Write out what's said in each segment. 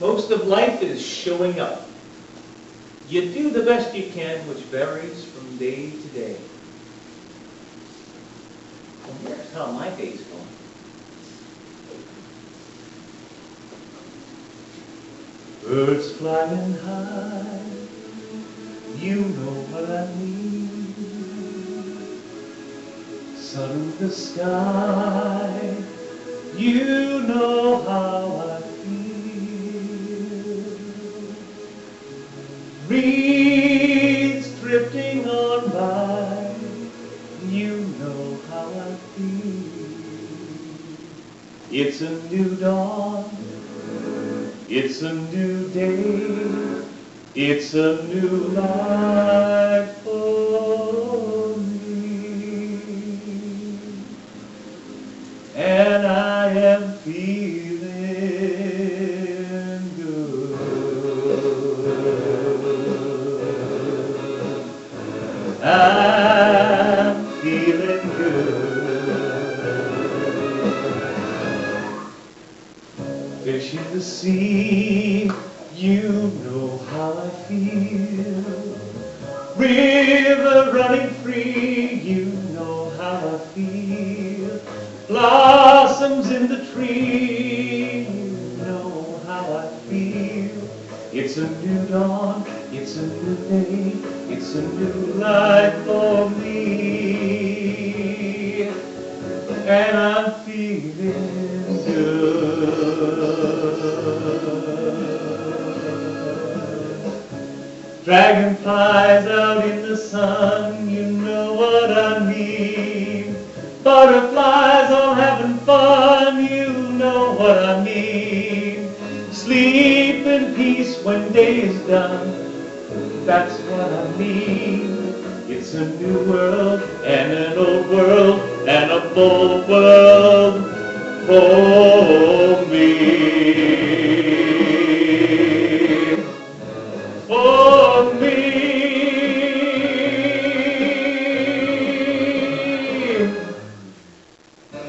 Most of life is showing up. You do the best you can, which varies from day to day. Well, here's how my day's going. Birds flying high, you know what I mean. Sun in the sky, you know how I feel. Breeze drifting on by, you know how I feel. It's a new dawn, it's a new day, it's a new life for me. And I am feeling good. I'm feeling good. Fish in the sea, you know how I feel. River running free, you know how I feel. Blossoms in the tree, you know how I feel. It's a new dawn, it's a new day, it's a new life for me. And I'm feeling good. Dragonflies out in the sun, you know what I mean. Butterflies all having fun, you know what I mean. Sleep in peace when day is done, that's what I mean. It's a new world and an old world and a bold world for me. For me.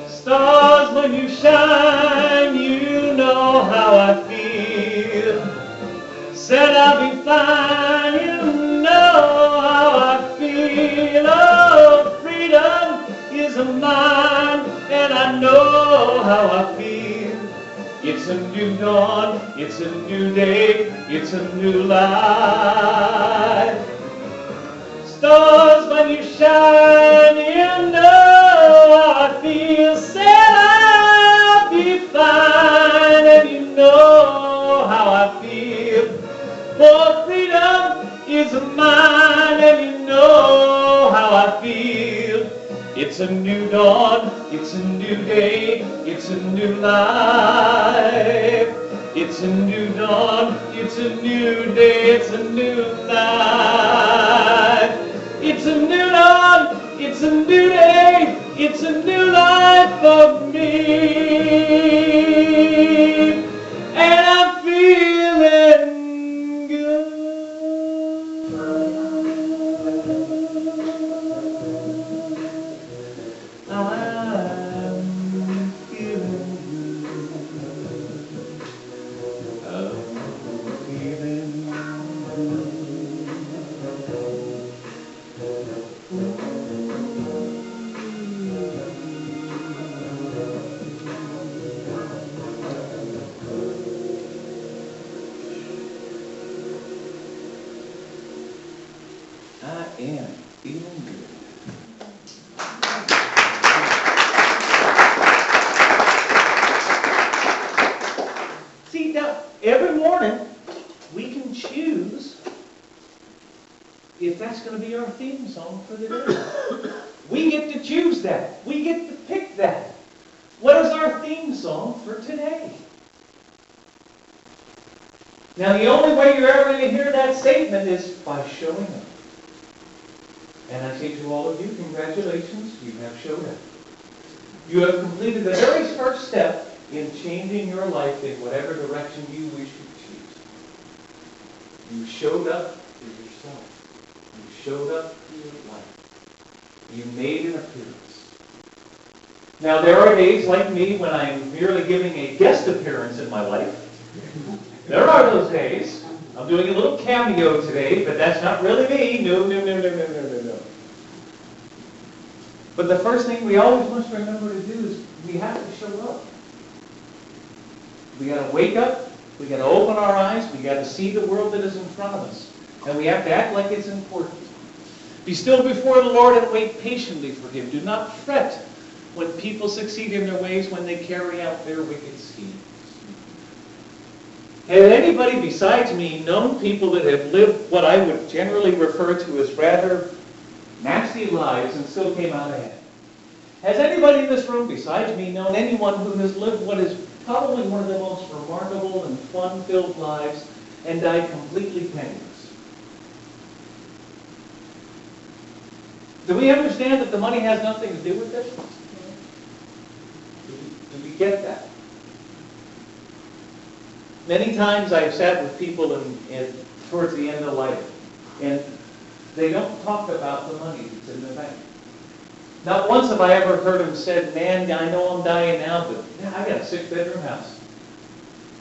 Stars when you shine, you know how I feel. Said I'll be fine, you know how I feel. Oh, freedom is mine, and I know how I feel. It's a new dawn, it's a new day, it's a new life. Stars when you shine, you know how I feel. Said I'll be fine, and you know how I feel. For freedom is mine, and you know how I feel. It's a new dawn, it's a new day, it's a new life. It's a new dawn, it's a new day, it's a new life. It's a new dawn, it's a new day, it's a new life for me. And I'm feeling good. I'm feeling good. I'm feeling I am feeling good. See, now, every morning, we can choose if that's going to be our theme song for the day. We get to choose that. We get to pick that. What is our theme song for today? Now, the only way you're ever going to hear that statement is by showing up. And I say to all of you, congratulations, you have showed up. You have completed the very first step in changing your life in whatever direction you wish to choose. You showed up for yourself. You showed up for your life. You made an appearance. Now, there are days like me when I'm merely giving a guest appearance in my life. There are those days. I'm doing a little cameo today, but that's not really me. No, no, no, no, no, no, no, no. But the first thing we always must remember to do is we have to show up. We got to wake up. We got to open our eyes. We got to see the world that is in front of us. And we have to act like it's important. Be still before the Lord and wait patiently for Him. Do not fret when people succeed in their ways, when they carry out their wicked schemes. Has anybody besides me known people that have lived what I would generally refer to as rather nasty lives and still came out ahead? Has anybody in this room besides me known anyone who has lived what is probably one of the most remarkable and fun-filled lives and died completely penniless? Do we understand that the money has nothing to do with it? Do we get that? Many times I've sat with people towards the end of life, and they don't talk about the money that's in the bank. Not once have I ever heard them said, man, I know I'm dying now, but man, I got a 6-bedroom house.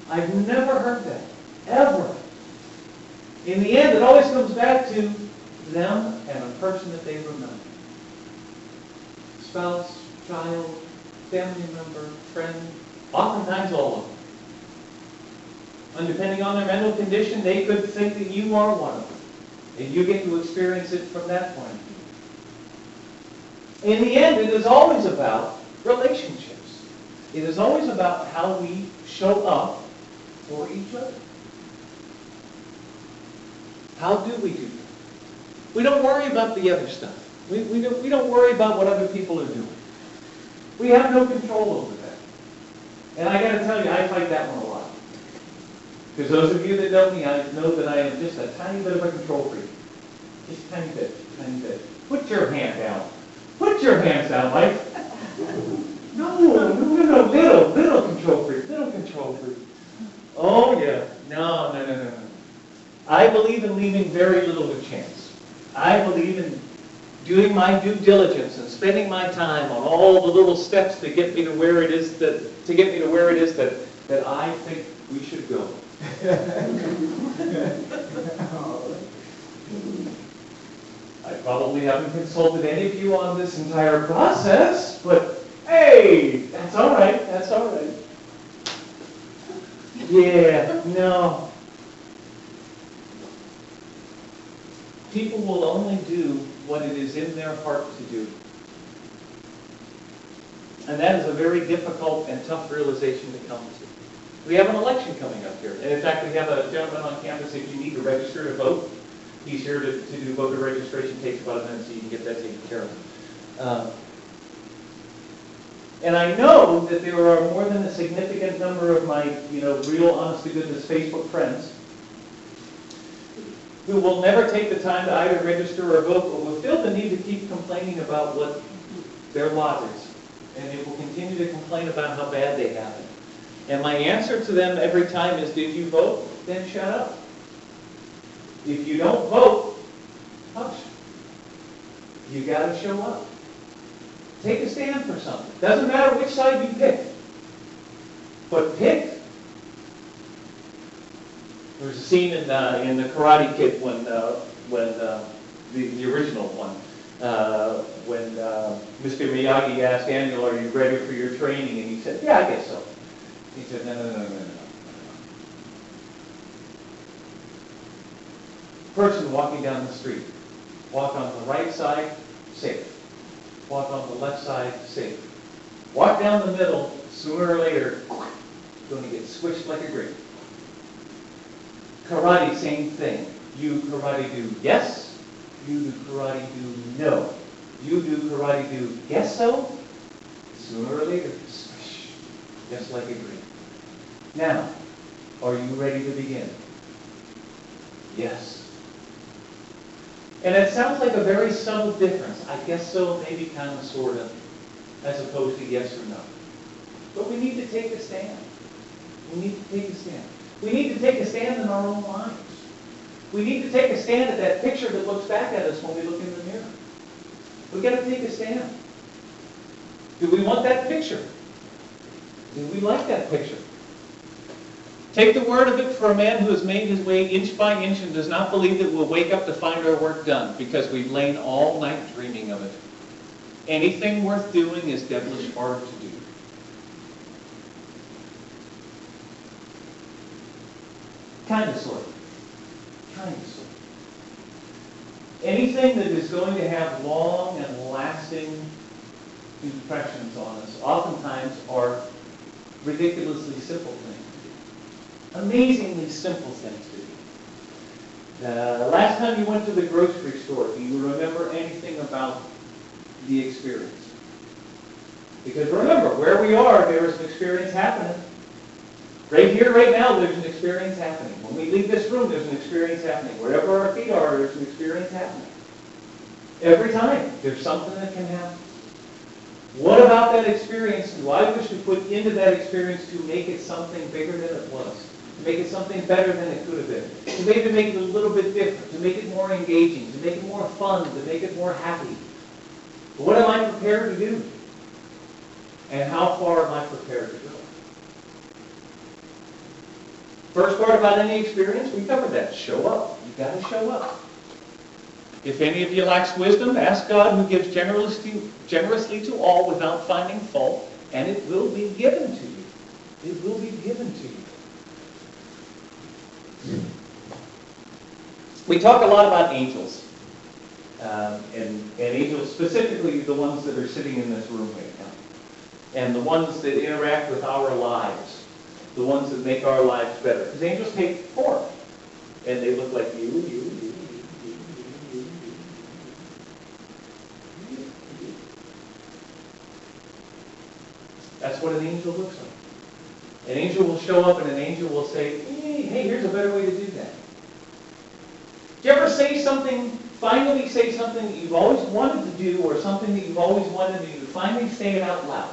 I've never heard that, ever. In the end, it always comes back to them and a person that they remember. Spouse, child, family member, friend, oftentimes all of them. And depending on their mental condition, they could think that you are one of them. And you get to experience it from that point of view. In the end, it is always about relationships. It is always about how we show up for each other. How do we do that? We don't worry about the other stuff. We don't worry about what other people are doing. We have no control over that. And I got to tell you, I fight that one a lot. Because those of you that know me, I know that I am just a tiny bit of a control freak. Just a tiny bit, tiny bit. Put your hand down. Put your hands down, Mike. No, little control freak, little control freak. Oh, yeah. No. I believe in leaving very little to chance. I believe in doing my due diligence and spending my time on all the little steps to get me to where it is that I think we should go. I probably haven't consulted any of you on this entire process, but hey, that's all right. That's all right. Yeah, no. People will only do what it is in their heart to do. And that is a very difficult and tough realization to come to. We have an election coming up here. And in fact, we have a gentleman on campus, if you need to register to vote, he's here to do voter registration. It takes about a minute so you can get that taken care of. And I know that there are more than a significant number of my, real honest-to-goodness Facebook friends who will never take the time to either register or vote, but will feel the need to keep complaining about what their lot is. And they will continue to complain about how bad they have it. And my answer to them every time is, did you vote? Then shut up. If you don't vote, hush. You got to show up. Take a stand for something. Doesn't matter which side you pick. But pick. There's a scene in the Karate Kid when the original one, when Mr. Miyagi asked Daniel, "Are you ready for your training?" And he said, "Yeah, I guess so." He said, No. Person walking down the street. Walk on the right side, safe. Walk on the left side, safe. Walk down the middle, sooner or later, going to get squished like a grape. Karate, same thing. You karate do yes, you do karate do no. You do karate do guess so, sooner or later, squish, just like a grape. Now, are you ready to begin? Yes. And it sounds like a very subtle difference. I guess so, maybe kind of, sort of, as opposed to yes or no. But we need to take a stand. We need to take a stand. We need to take a stand in our own lives. We need to take a stand at that picture that looks back at us when we look in the mirror. We've got to take a stand. Do we want that picture? Do we like that picture? Take the word of it for a man who has made his way inch by inch and does not believe that we'll wake up to find our work done, because we've lain all night dreaming of it. Anything worth doing is devilish hard to do. Kind of, sort of. Kind of, sort of. Anything that is going to have long and lasting impressions on us oftentimes are ridiculously simple things. Amazingly simple things to do. The last time you went to the grocery store, do you remember anything about the experience? Because remember, where we are, there is an experience happening. Right here, right now, there's an experience happening. When we leave this room, there's an experience happening. Wherever our feet are, there's an experience happening. Every time, there's something that can happen. What about that experience do I wish to put into that experience to make it something bigger than it was? To make it something better than it could have been? To maybe make it a little bit different? To make it more engaging? To make it more fun? To make it more happy? But what am I prepared to do? And how far am I prepared to go? First part about any experience, we covered that. Show up. You've got to show up. If any of you lacks wisdom, ask God, who gives generously to all without finding fault, and it will be given to you. It will be given to you. We talk a lot about angels, and angels, specifically the ones that are sitting in this room right now, and the ones that interact with our lives, the ones that make our lives better. Because angels take form, and they look like you. That's what an angel looks like. An angel will show up and an angel will say, hey, here's a better way to do that. Do you ever say something, finally say something that you've always wanted to do, or something that you've always wanted to do, finally say it out loud?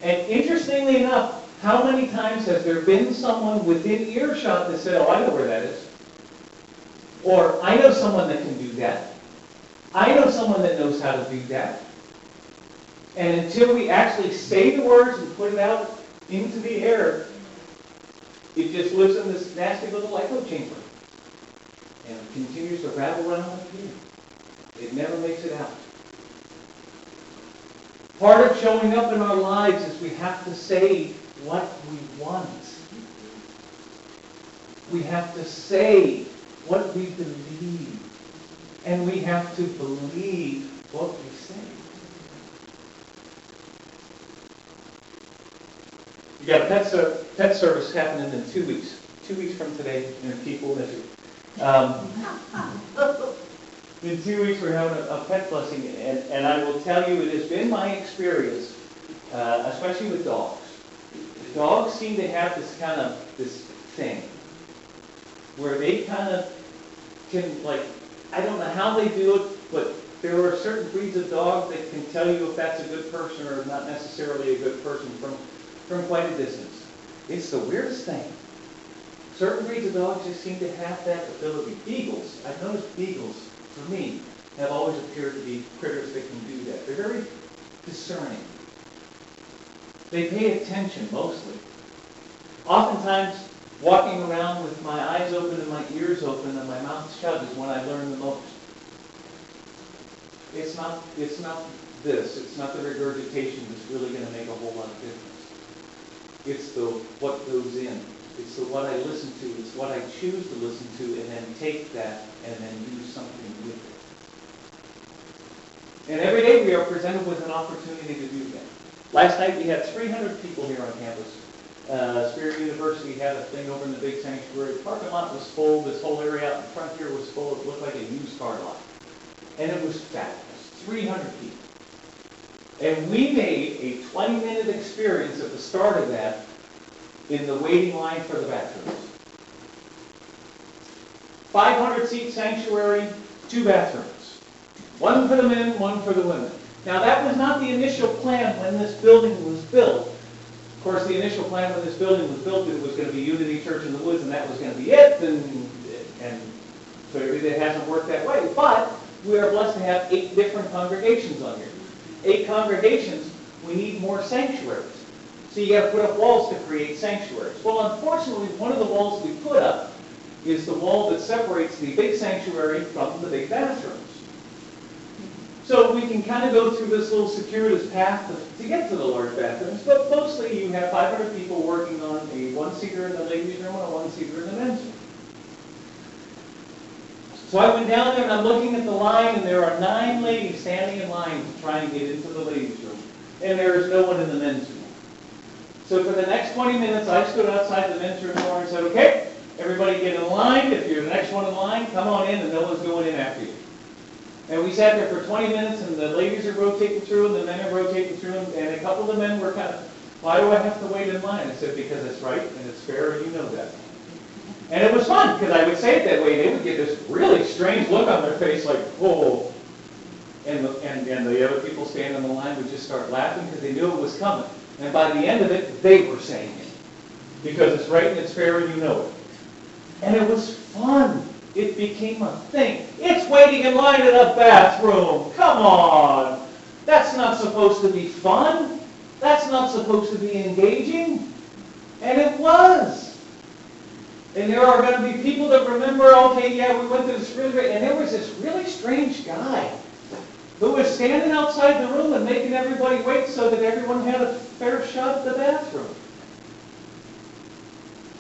And interestingly enough, how many times has there been someone within earshot that said, oh, I know where that is. Or, I know someone that can do that. I know someone that knows how to do that. And until we actually say the words and put it out into the air, it just lives in this nasty little echo chamber. And it continues to rattle around like here. It never makes it out. Part of showing up in our lives is we have to say what we want. We have to say what we believe. And we have to believe what we say. You got a pet service happening in 2 weeks. 2 weeks from today in People, Michigan. In 2 weeks we're having a pet blessing, and I will tell you, it has been my experience, especially with dogs. Dogs seem to have this thing where they kind of can, like, I don't know how they do it, but there are certain breeds of dog that can tell you if that's a good person or not necessarily a good person from quite a distance. It's the weirdest thing. Certain breeds of dogs just seem to have that ability. Beagles, I've noticed beagles, for me, have always appeared to be critters that can do that. They're very discerning. They pay attention, mostly. Oftentimes, walking around with my eyes open and my ears open and my mouth shut is when I learn the most. It's not this. It's not the regurgitation that's really going to make a whole lot of difference. It's the what goes in. It's the what I listen to. It's what I choose to listen to, and then take that and then do something with it. And every day we are presented with an opportunity to do that. Last night we had 300 people here on campus. Spirit University had a thing over in the big sanctuary. The parking lot was full. This whole area out in front here was full. It looked like a used car lot. And it was fabulous. 300 people. And we made a 20-minute experience at the start of that in the waiting line for the bathrooms. 500-seat sanctuary, 2 bathrooms. One for the men, one for the women. Now that was not the initial plan when this building was built. Of course, the initial plan when this building was built, it was going to be Unity Church in the Woods, and that was going to be it. And clearly it hasn't worked that way. But we are blessed to have 8 different congregations on here. 8 congregations, we need more sanctuaries. So you got to put up walls to create sanctuaries. Well, unfortunately, one of the walls we put up is the wall that separates the big sanctuary from the big bathrooms. So we can kind of go through this little circuitous path to get to the large bathrooms, but mostly you have 500 people working on a one-seater in the ladies' room and a one-seater in the men's room. So I went down there and I'm looking at the line, and there are 9 ladies standing in line to try and get into the ladies' room. And there is no one in the men's room. So for the next 20 minutes, I stood outside the men's room door and said, okay, everybody get in line. If you're the next one in line, come on in, and no one's going in after you. And we sat there for 20 minutes, and the ladies are rotating through, and the men are rotating through, and a couple of the men were kind of, why do I have to wait in line? I said, because it's right, and it's fair, and you know that. And it was fun, because I would say it that way. They would get this really strange look on their face, like, oh. And the other people standing in the line would just start laughing because they knew it was coming. And by the end of it, they were saying it. Because it's right and it's fair and you know it. And it was fun. It became a thing. It's waiting in line in a bathroom. Come on. That's not supposed to be fun. That's not supposed to be engaging. And it was. And there are going to be people that remember, okay, yeah, we went to this really great, and there was this really strange guy who was standing outside the room and making everybody wait so that everyone had a fair shot at the bathroom.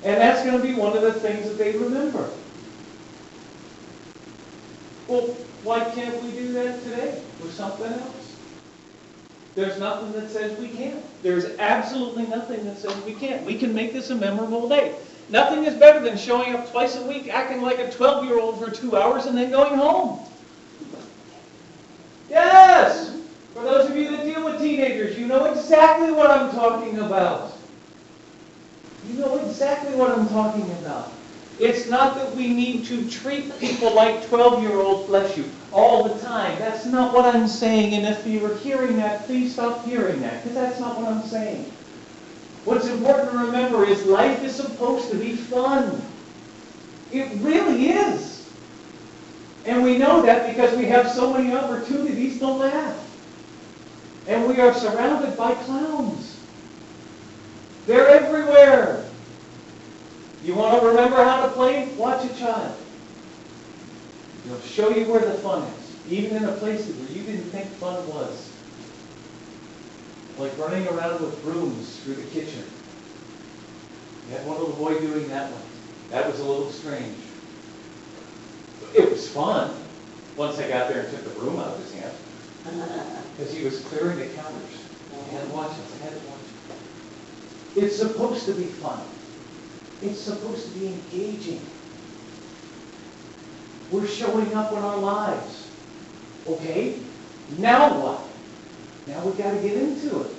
And that's going to be one of the things that they remember. Well, why can't we do that today with something else? There's nothing that says we can't. There's absolutely nothing that says we can't. We can make this a memorable day. Nothing is better than showing up twice a week, acting like a 12-year-old for 2 hours, and then going home. Yes! For those of you that deal with teenagers, you know exactly what I'm talking about. You know exactly what I'm talking about. It's not that we need to treat people like 12-year-olds, bless you, all the time. That's not what I'm saying. And if you're hearing that, please stop hearing that, because that's not what I'm saying. What's important to remember is life is supposed to be fun. It really is. And we know that because we have so many opportunities to laugh. And we are surrounded by clowns. They're everywhere. You want to remember how to play? Watch a child. They'll show you where the fun is, even in a place where you didn't think fun was. Like running around with brooms through the kitchen. You had one little boy doing that one. That was a little strange. It was fun once I got there and took the broom out of his hand. Because he was clearing the counters. I had to watch it. I had to watch it. It's supposed to be fun. It's supposed to be engaging. We're showing up in our lives. Okay? Now what? Now we got to get into it.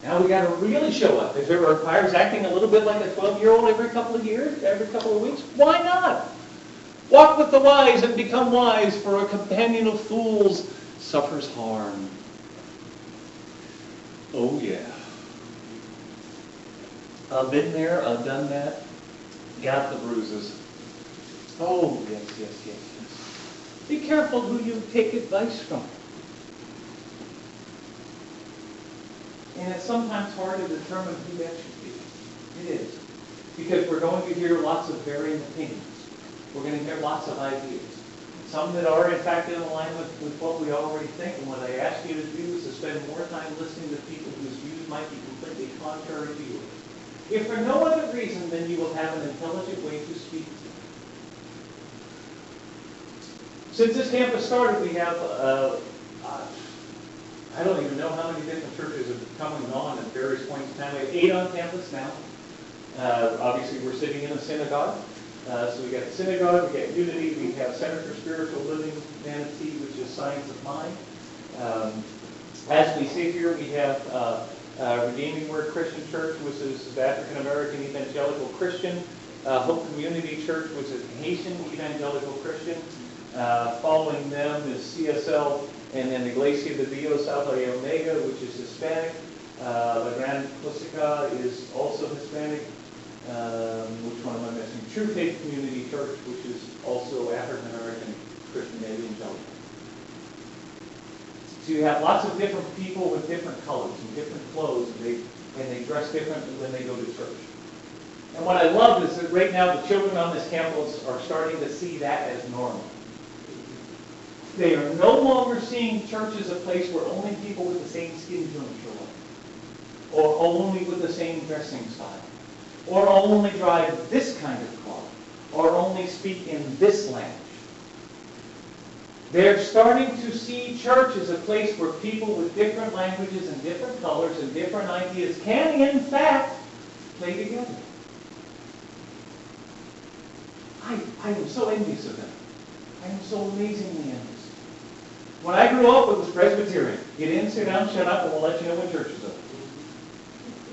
Now we got to really show up. If it requires acting a little bit like a 12-year-old every couple of years, every couple of weeks, why not? Walk with the wise and become wise, for a companion of fools suffers harm. Oh yeah. I've been there, I've done that, got the bruises. Oh, yes. Be careful who you take advice from. And it's sometimes hard to determine who that should be. It is. Because we're going to hear lots of varying opinions. We're going to hear lots of ideas. Some that are, in fact, in alignment with what we already think. And what I ask you to do is to spend more time listening to people whose views might be completely contrary to yours. If for no other reason, then you will have an intelligent way to speak to them. Since this campus started, we have, I don't even know how many different churches have come and gone at various points in time. We have 8 on campus now. Obviously, we're sitting in a synagogue. So we got the synagogue, we got Unity, we have Center for Spiritual Living, Manatee, which is Science of Mind. As we sit here, we have Redeeming Word Christian Church, which is the African American Evangelical Christian. Hope Community Church, which is Haitian Evangelical Christian. Following them is CSL, and then Iglesia de Dios Alpha y Omega, which is Hispanic. La Gran Cosica is also Hispanic. Which one am I missing? True Faith Community Church, which is also African American Christian Evangelical. So you have lots of different people with different colors and different clothes. And and they dress differently when they go to church. And what I love is that right now the children on this campus are starting to see that as normal. They are no longer seeing church as a place where only people with the same skin tone show up, or only with the same dressing style, or only drive this kind of car, or only speak in this language. They're starting to see church as a place where people with different languages and different colors and different ideas can, in fact, play together. I am so envious of them. I am so amazingly envious. When I grew up, it was Presbyterian. Get in, sit down, shut up, and we'll let you know when church is over.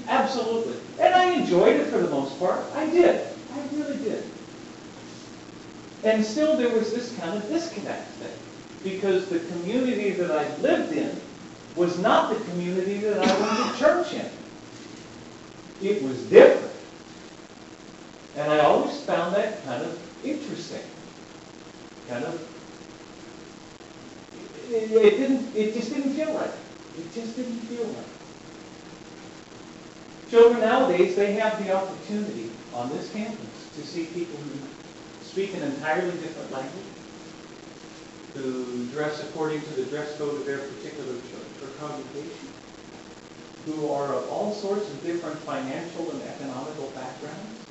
Absolutely. And I enjoyed it for the most part. I did. I really did. And still there was this kind of disconnect thing. Because the community that I lived in was not the community that I went to church in. It was different. And I always found that kind of interesting. Kind of, it just didn't feel right. It just didn't feel right. Children nowadays, they have the opportunity on this campus to see people who speak an entirely different language, who dress according to the dress code of their particular church or congregation, who are of all sorts of different financial and economical backgrounds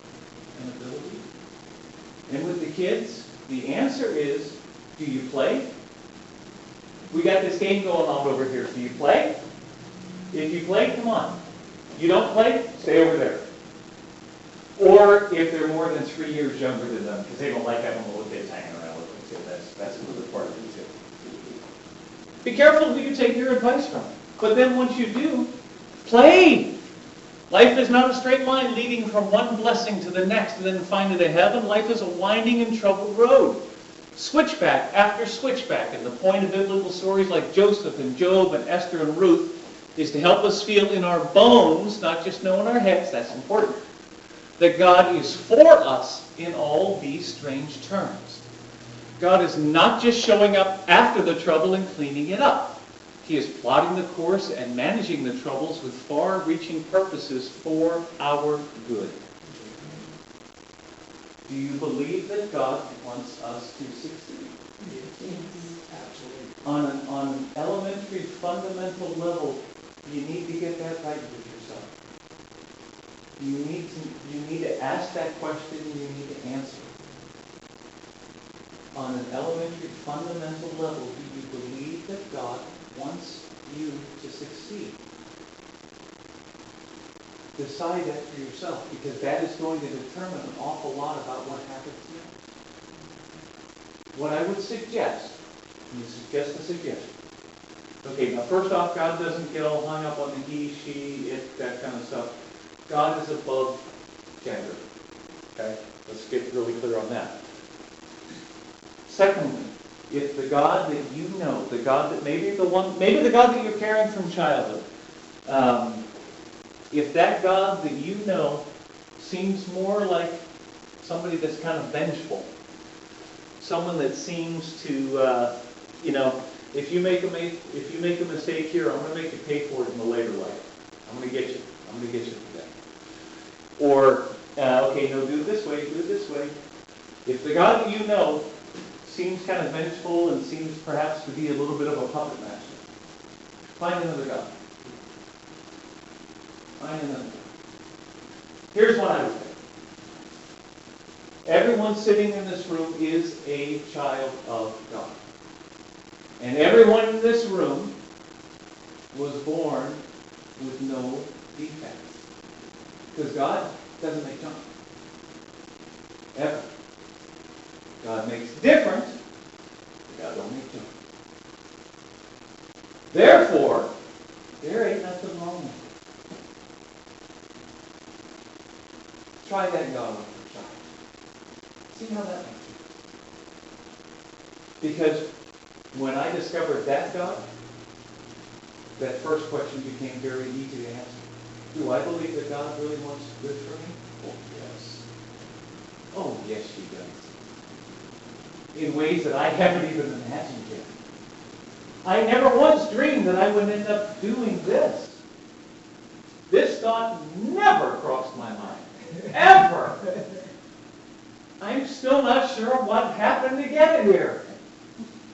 and abilities. And with the kids, the answer is, do you play? We got this game going on over here. Do you play? If you play, come on. You don't play, stay over there. Or if they're more than 3 years younger than them, because they don't like having little kids hanging around with them too. That's another part of it too. Be careful who you take your advice from. But then once you do, play. Life is not a straight line leading from one blessing to the next and then finding a heaven. Life is a winding and troubled road. Switchback after switchback. And the point of biblical stories like Joseph and Job and Esther and Ruth is to help us feel in our bones, not just know in our heads, that's important, that God is for us in all these strange terms. God is not just showing up after the trouble and cleaning it up. He is plotting the course and managing the troubles with far-reaching purposes for our good. Do you believe that God wants us to succeed? Absolutely. On an elementary, fundamental level, you need to get that right with yourself. You need to ask that question and you need to answer it. On an elementary, fundamental level, do you believe that God wants you to succeed? Decide that for yourself, because that is going to determine an awful lot about what happens next. What I would suggest, and this is just a suggestion. Okay, now first off, God doesn't get all hung up on the he, she, it, that kind of stuff. God is above gender. Okay? Let's get really clear on that. Secondly, if the God that you know, the God that maybe the God that you're carrying from childhood, if that God that you know seems more like somebody that's kind of vengeful, someone that seems to, if you make a mistake here, I'm going to make you pay for it in the later life. I'm going to get you. I'm going to get you for that. Or, okay, no, do it this way, do it this way. If the God that you know seems kind of vengeful and seems perhaps to be a little bit of a puppet master, find another God. Find another God. Here's what I would say. Everyone sitting in this room is a child of God. And everyone in this room was born with no defects. Because God doesn't make junk. Ever. God makes different, but God don't make junk. Therefore, there ain't nothing wrong with it. Try that God with your child. See how that makes you. Because when I discovered that God, that first question became very easy to answer. Do I believe that God really wants good for me? Oh, yes. Oh, yes, He does. In ways that I haven't even imagined yet. I never once dreamed that I would end up doing this. This thought never crossed my mind. Ever. I'm still not sure what happened to get it here.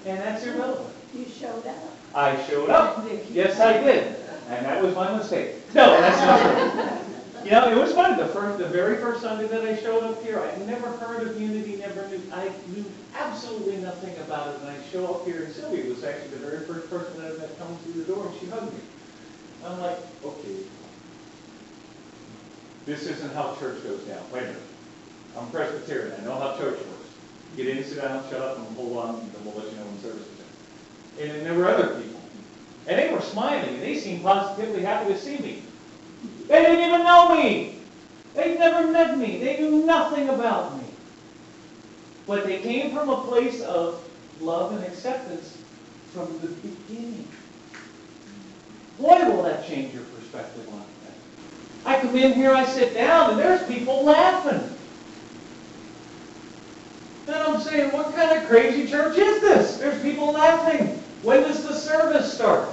And that's irrelevant. You showed up. I showed up. Yes, I did. And that was my mistake. No, that's not true. You know, it was funny. The very first Sunday that I showed up here, I never heard of Unity, I knew absolutely nothing about it. And I show up here, and Sylvia was actually the very first person that I met coming through the door, and she hugged me. I'm like, okay, this isn't how church goes down. Wait a minute. I'm Presbyterian. I know how church works. Get in, sit down, shut up, and hold on, and then we'll let you know when service is in. And there were other people. And they were smiling, and they seemed positively happy to see me. They didn't even know me. They'd never met me. They knew nothing about me. But they came from a place of love and acceptance from the beginning. Boy, will that change your perspective on things. I come in here, I sit down, and there's people laughing. And I'm saying, what kind of crazy church is this? There's people laughing. When does the service start?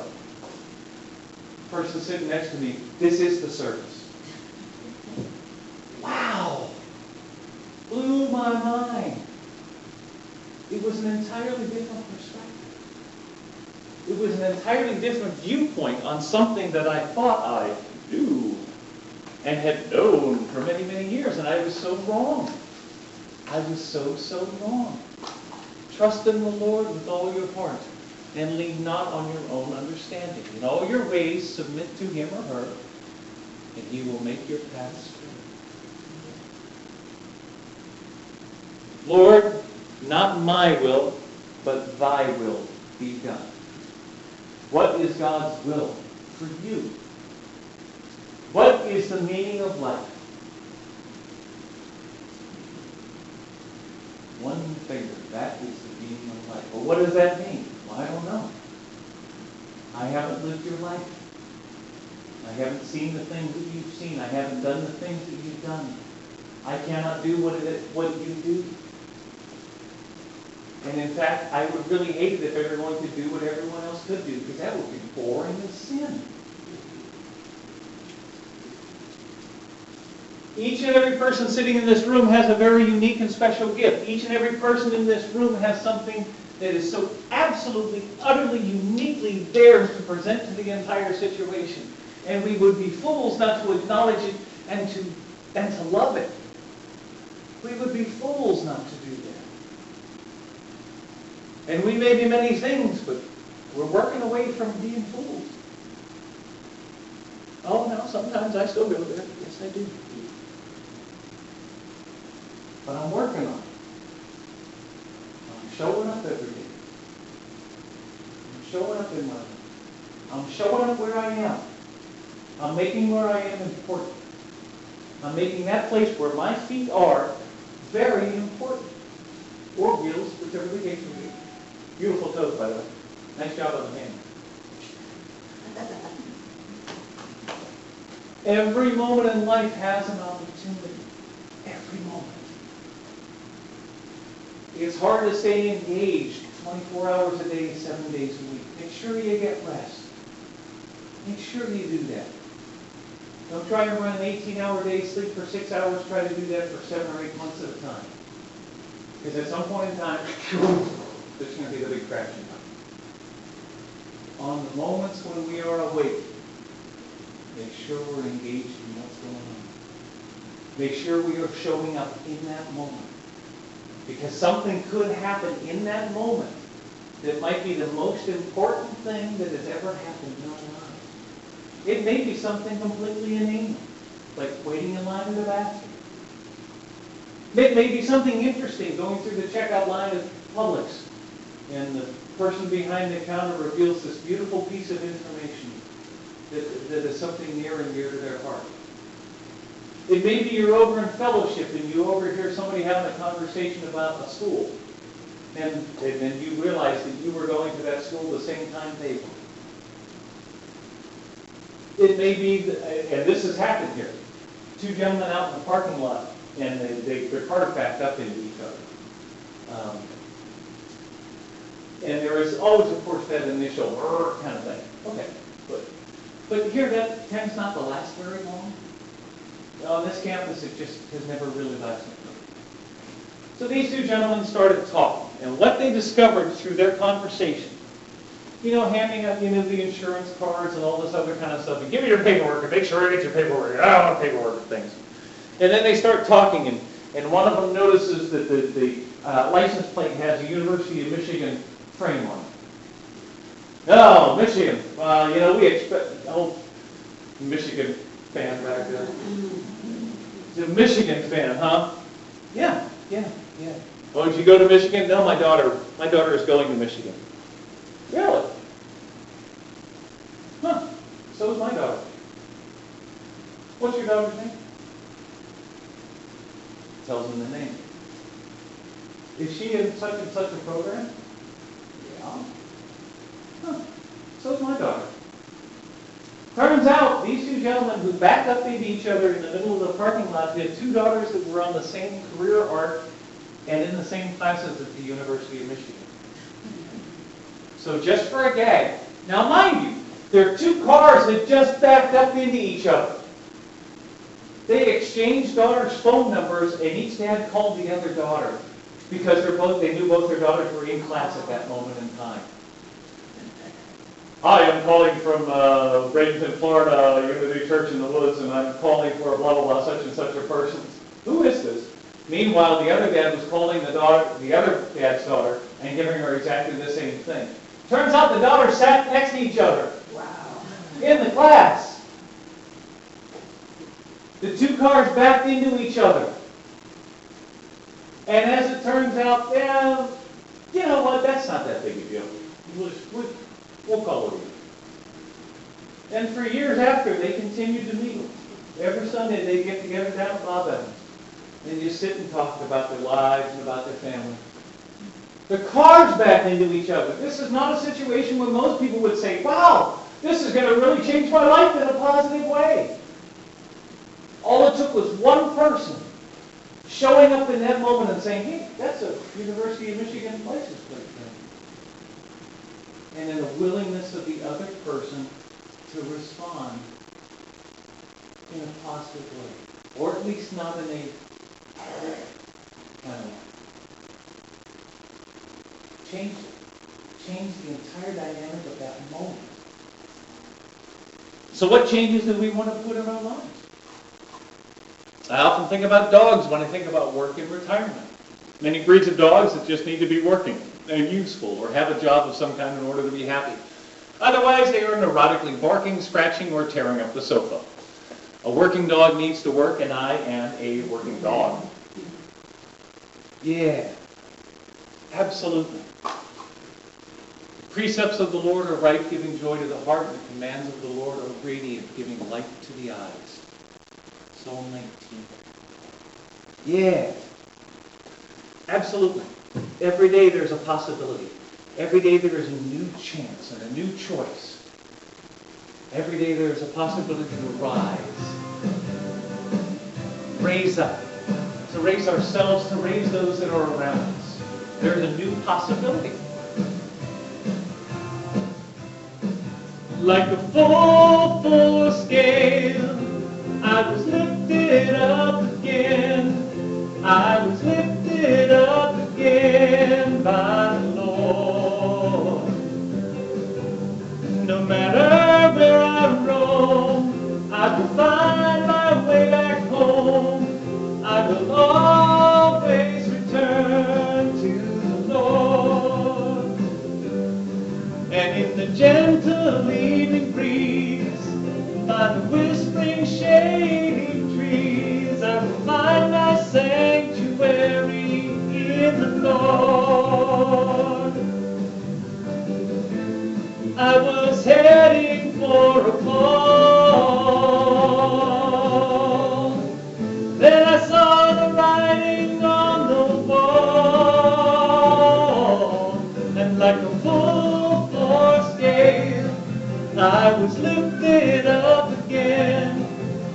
Person sitting next to me, this is the service. Wow. Blew my mind. It was an entirely different perspective. It was an entirely different viewpoint on something that I thought I knew and had known for many, many years, and I was so wrong. I was so wrong. Trust in the Lord with all your heart, and lean not on your own understanding. In all your ways submit to Him or her, and He will make your paths straight. Lord, not my will, but Thy will be done. What is God's will for you? What is the meaning of life? One finger, that is the meaning of life. Well, what does that mean? Well, I don't know. I haven't lived your life. I haven't seen the things that you've seen. I haven't done the things that you've done. I cannot do what you do. And in fact, I would really hate it if everyone could do what everyone else could do, because that would be boring as sin. Each and every person sitting in this room has a very unique and special gift. Each and every person in this room has something that is so absolutely, utterly, uniquely theirs to present to the entire situation. And we would be fools not to acknowledge it and to love it. We would be fools not to do that. And we may be many things, but we're working away from being fools. Oh, no, sometimes I still go there. Yes, I do. But I'm working on it. I'm showing up every day. I'm showing up in my life. I'm showing up where I am. I'm making where I am important. I'm making that place where my feet are very important. Or wheels, whichever the case may be. Beautiful toes, by the way. Nice job on the hand. Every moment in life has an opportunity. Every moment. It's hard to stay engaged 24 hours a day, 7 days a week. Make sure you get rest. Make sure you do that. Don't try to run an 18-hour day, sleep for 6 hours, try to do that for 7 or 8 months at a time. Because at some point in time, there's going to be the big crash in time. On the moments when we are awake, make sure we're engaged in what's going on. Make sure we are showing up in that moment. Because something could happen in that moment that might be the most important thing that has ever happened in our lives. It may be something completely inane, like waiting in line in the bathroom. It may be something interesting, going through the checkout line at Publix, and the person behind the counter reveals this beautiful piece of information that is something near and dear to their heart. It may be you're over in fellowship and you overhear somebody having a conversation about a school. And then you realize that you were going to that school the same time they were. It may be, and this has happened here, two gentlemen out in the parking lot and their cars backed up into each other. And there is always, of course, that initial kind of thing. Okay, good. But here, that tends not to last very long. On this campus, it just has never really lasted. So these two gentlemen started talking, and what they discovered through their conversation, handing out, the insurance cards and all this other kind of stuff, and give me your paperwork, and make sure I get your paperwork. I don't want paperwork and things. And then they start talking, and one of them notices that the license plate has a University of Michigan frame on it. Oh, Michigan. We expect, Michigan fan back there. He's a Michigan fan, huh? Yeah. Oh, did you go to Michigan? No, my daughter is going to Michigan. Really? Huh. So is my daughter. What's your daughter's name? Tells them the name. Is she in such and such a program? Yeah. Huh. So is my daughter. Turns out, these two gentlemen who backed up into each other in the middle of the parking lot had two daughters that were on the same career arc and in the same classes at the University of Michigan. So just for a gag. Now mind you, there are two cars that just backed up into each other. They exchanged daughters' phone numbers, and each dad called the other daughter because they knew both their daughters were in class at that moment in time. Hi, I'm calling from Bradenton, Florida, Unity Church in the Woods, and I'm calling for blah, blah, blah, such and such a person. Who is this? Meanwhile, the other dad was calling the other dad's daughter and giving her exactly the same thing. Turns out the daughters sat next to each other. Wow. In the class. The two cars backed into each other. And as it turns out, you know what, that's not that big a deal. We'll call it even. And for years after, they continued to meet. Every Sunday, they'd get together down at Bob Evans and just sit and talk about their lives and about their family. The cars backed into each other. This is not a situation where most people would say, wow, this is going to really change my life in a positive way. All it took was one person showing up in that moment and saying, hey, that's a University of Michigan license plate. And then a willingness of the other person to respond in a positive way. Or at least not in a kind of way. Change it. Change the entire dynamic of that moment. So what changes do we want to put in our lives? I often think about dogs when I think about work and retirement. Many breeds of dogs that just need to be working and useful or have a job of some kind in order to be happy. Otherwise, they are neurotically barking, scratching, or tearing up the sofa. A working dog needs to work, and I am a working dog. Yeah, absolutely. The precepts of the Lord are right, giving joy to the heart, and the commands of the Lord are radiant, giving light to the eyes. Psalm 19. Yeah, absolutely. Every day there's a possibility. Every day there is a new chance and a new choice. Every day there is a possibility to rise. Raise up. To raise ourselves, to raise those that are around us. There's a new possibility. Like a full scale, I was lifted up again. I was lifted up again by the Lord. No matter where I roam, I will find my way back home. I will always return to the Lord. And in the gentle evening breeze, by the whispering shady trees, I will find my sanctuary in the Lord. I was heading for a fall. Then I saw the writing on the wall. And like a full force gale, I was lifted up again.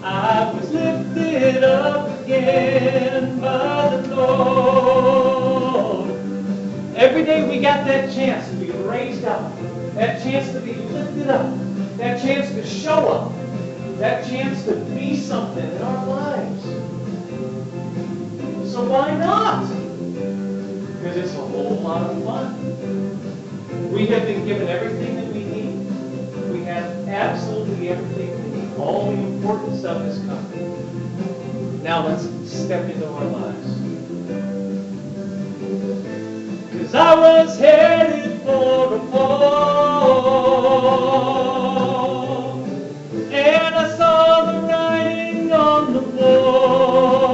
I was lifted up again by the Lord. Every day we got that chance to be raised up, that chance to be lifted up, that chance to show up, that chance to be something in our lives. So why not? Because it's a whole lot of fun. We have been given everything that we need. We have absolutely everything we need. All the important stuff is coming. Now let's step into our lives. Because I was headed for the fall, and I saw the writing on the wall.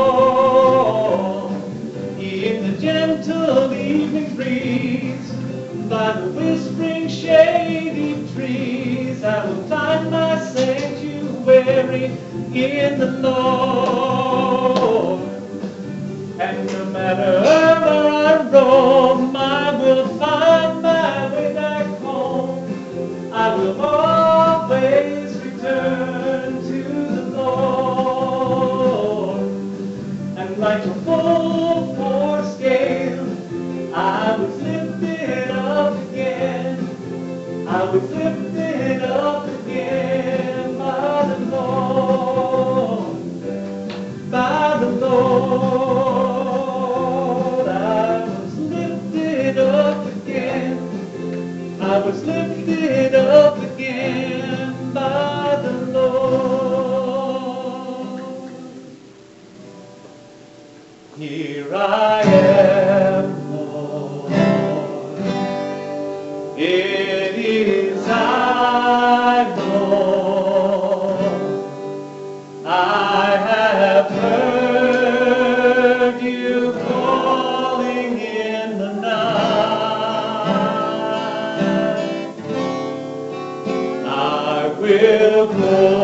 In the gentle evening breeze, by the whispering shady trees, I will find my sanctuary in the Lord. And no matter where I roam, I will find my way back home. I will always return to the Lord. And like a full force gale, I was lifted up again. I was lifted up again by the Lord. By the Lord, I was lifted up again. I was lifted up again by the Lord. Here I am, Lord. It is I, Lord. I have heard you calling in the night. I will go